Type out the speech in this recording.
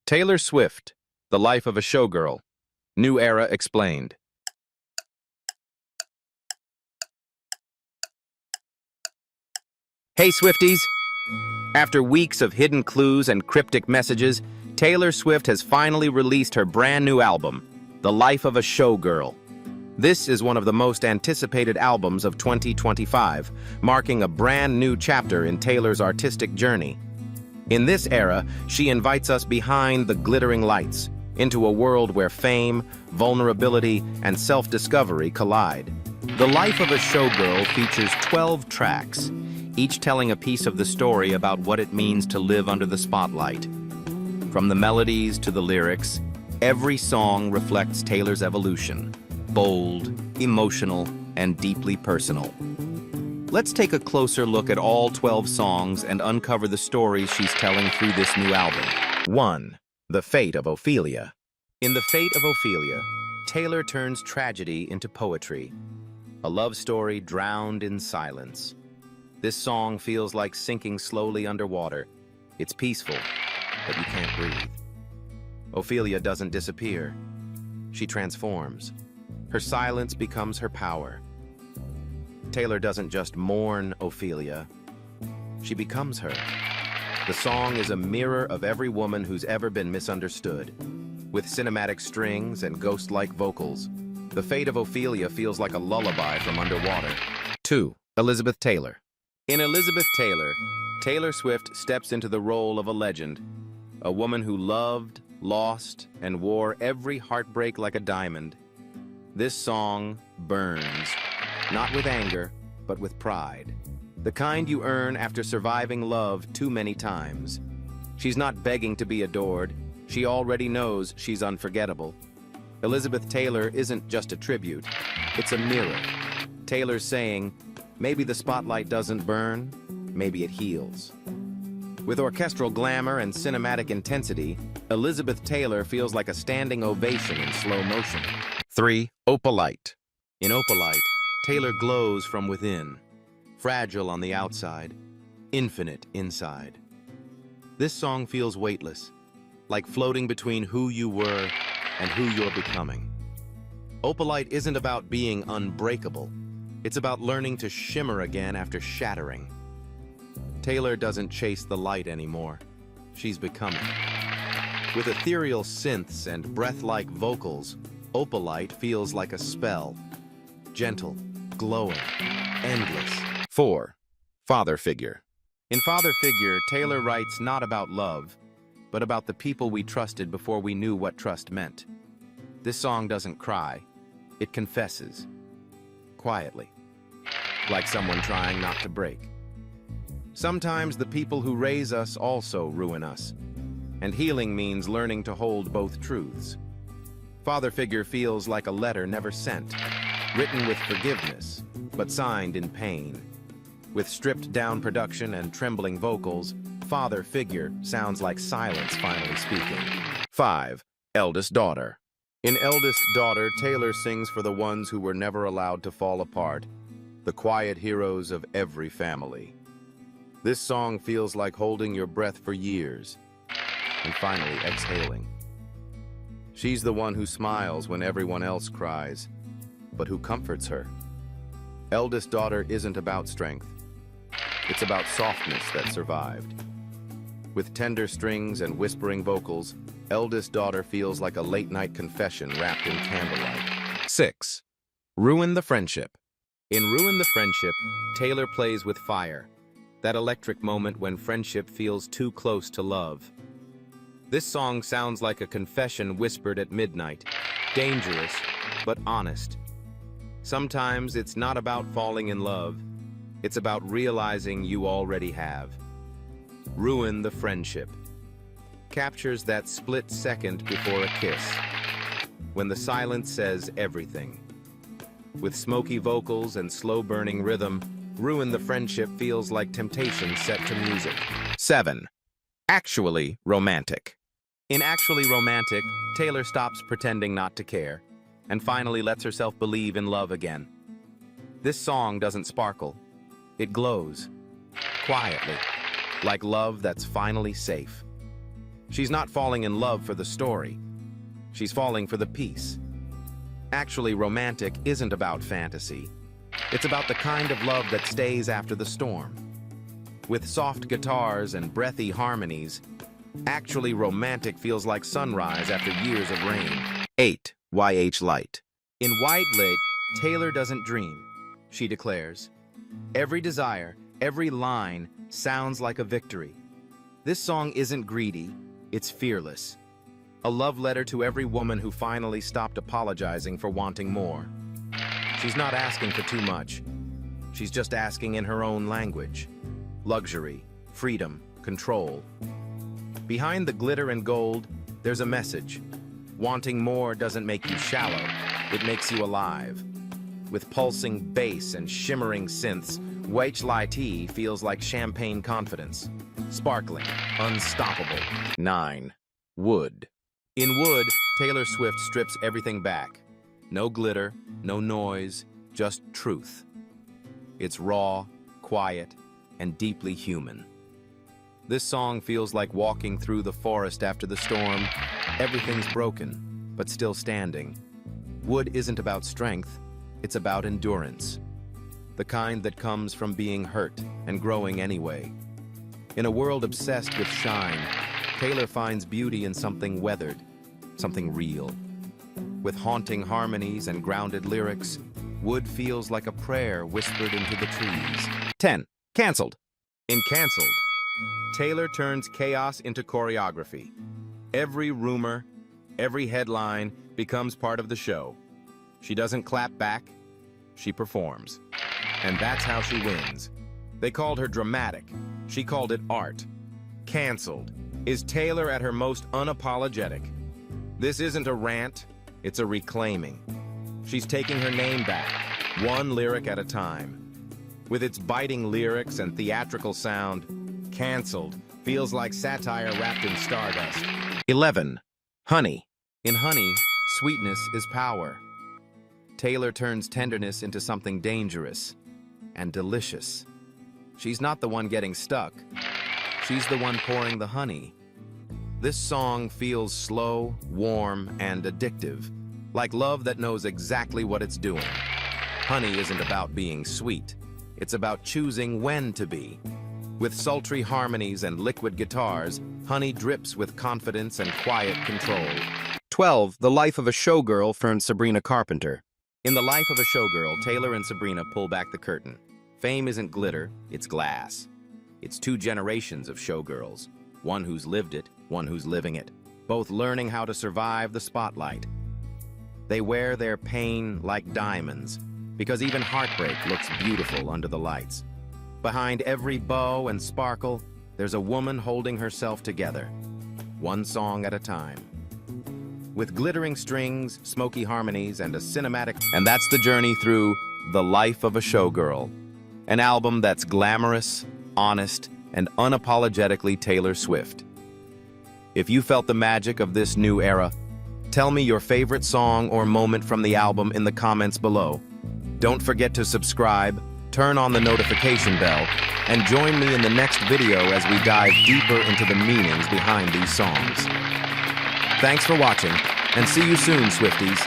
Taylor Swift, The Life of a Showgirl. New Era Explained. Hey Swifties! After weeks of hidden clues and cryptic messages, Taylor Swift has finally released her brand new album, The Life of a Showgirl. This is one of the most anticipated albums of 2025, marking a brand new chapter in Taylor's artistic journey. In this era, she invites us behind the glittering lights, into a world where fame, vulnerability, and self-discovery collide. The Life of a Showgirl features 12 tracks, each telling a piece of the story about what it means to live under the spotlight. From the melodies to the lyrics, every song reflects Taylor's evolution, bold, emotional, and deeply personal. Let's take a closer look at all 12 songs and uncover the stories she's telling through this new album. 1. The Fate of Ophelia. In The Fate of Ophelia, Taylor turns tragedy into poetry, a love story drowned in silence. This song feels like sinking slowly underwater. It's peaceful, but you can't breathe. Ophelia doesn't disappear. She transforms. Her silence becomes her power. Taylor doesn't just mourn Ophelia. She becomes her. The song is a mirror of every woman who's ever been misunderstood. With cinematic strings and ghost-like vocals, The Fate of Ophelia feels like a lullaby from underwater. 2. Elizabeth Taylor. In Elizabeth Taylor, Taylor Swift steps into the role of a legend, a woman who loved, lost, and wore every heartbreak like a diamond. This song burns, not with anger, but with pride. The kind you earn after surviving love too many times. She's not begging to be adored. She already knows she's unforgettable. Elizabeth Taylor isn't just a tribute. It's a mirror. Taylor's saying, maybe the spotlight doesn't burn, maybe it heals. With orchestral glamour and cinematic intensity, Elizabeth Taylor feels like a standing ovation in slow motion. 3. Opalite. In Opalite, Taylor glows from within, fragile on the outside, infinite inside. This song feels weightless, like floating between who you were and who you're becoming. Opalite isn't about being unbreakable. It's about learning to shimmer again after shattering. Taylor doesn't chase the light anymore. She's becoming. With ethereal synths and breath-like vocals, Opalite feels like a spell. Gentle, glowing, endless. 4. Father Figure. In Father Figure, Taylor writes not about love, but about the people we trusted before we knew what trust meant. This song doesn't cry. It confesses. Quietly. Like someone trying not to break. Sometimes the people who raise us also ruin us, and healing means learning to hold both truths. Father Figure feels like a letter never sent, written with forgiveness, but signed in pain. With stripped-down production and trembling vocals, Father Figure sounds like silence finally speaking. 5. Eldest Daughter. In Eldest Daughter, Taylor sings for the ones who were never allowed to fall apart, the quiet heroes of every family. This song feels like holding your breath for years, and finally exhaling. She's the one who smiles when everyone else cries, but who comforts her. Eldest Daughter isn't about strength. It's about softness that survived. With tender strings and whispering vocals, Eldest Daughter feels like a late-night confession wrapped in candlelight. 6. Ruin the Friendship. In Ruin the Friendship, Taylor plays with fire, that electric moment when friendship feels too close to love. This song sounds like a confession whispered at midnight, dangerous, but honest. Sometimes it's not about falling in love, it's about realizing you already have. Ruin the Friendship captures that split second before a kiss, when the silence says everything. With smoky vocals and slow-burning rhythm, Ruin the Friendship feels like temptation set to music. 7. Actually Romantic. In Actually Romantic, Taylor stops pretending not to care, and finally lets herself believe in love again. This song doesn't sparkle. It glows, quietly, like love that's finally safe. She's not falling in love for the story. She's falling for the peace. Actually, romantic isn't about fantasy. It's about the kind of love that stays after the storm. With soft guitars and breathy harmonies, actually romantic feels like sunrise after years of rain. 8. YH Light. In White Lit, Taylor doesn't dream. She declares, "Every desire, every line sounds like a victory." This song isn't greedy, it's fearless. A love letter to every woman who finally stopped apologizing for wanting more. She's not asking for too much. She's just asking in her own language. Luxury, freedom, control. Behind the glitter and gold, there's a message. Wanting more doesn't make you shallow, it makes you alive. With pulsing bass and shimmering synths, YH Light feels like champagne confidence. Sparkling, unstoppable. 9. Wood. In Wood, Taylor Swift strips everything back. No glitter, no noise, just truth. It's raw, quiet, and deeply human. This song feels like walking through the forest after the storm. Everything's broken, but still standing. Wood isn't about strength, it's about endurance. The kind that comes from being hurt and growing anyway. In a world obsessed with shine, Taylor finds beauty in something weathered, something real. With haunting harmonies and grounded lyrics, Wood feels like a prayer whispered into the trees. 10. Cancelled. In Cancelled, Taylor turns chaos into choreography. Every rumor, every headline becomes part of the show. She doesn't clap back, she performs. And that's how she wins. They called her dramatic. She called it art. Cancelled is Taylor at her most unapologetic. This isn't a rant, it's a reclaiming. She's taking her name back, one lyric at a time. With its biting lyrics and theatrical sound, Cancelled feels like satire wrapped in stardust. 11. Honey. In Honey, sweetness is power. Taylor turns tenderness into something dangerous and delicious. She's not the one getting stuck. She's the one pouring the honey. This song feels slow, warm, and addictive, like love that knows exactly what it's doing. Honey isn't about being sweet. It's about choosing when to be. With sultry harmonies and liquid guitars, Honey drips with confidence and quiet control. 12. The Life of a Showgirl from Sabrina Carpenter. In The Life of a Showgirl, Taylor and Sabrina pull back the curtain. Fame isn't glitter, it's glass. It's two generations of showgirls. One who's lived it, one who's living it. Both learning how to survive the spotlight. They wear their pain like diamonds, because even heartbreak looks beautiful under the lights. Behind every bow and sparkle, there's a woman holding herself together, one song at a time. With glittering strings, smoky harmonies, and a cinematic... And that's the journey through The Life of a Showgirl, an album that's glamorous, honest, and unapologetically Taylor Swift. If you felt the magic of this new era, tell me your favorite song or moment from the album in the comments below. Don't forget to subscribe, turn on the notification bell, and join me in the next video as we dive deeper into the meanings behind these songs. Thanks for watching, and see you soon, Swifties.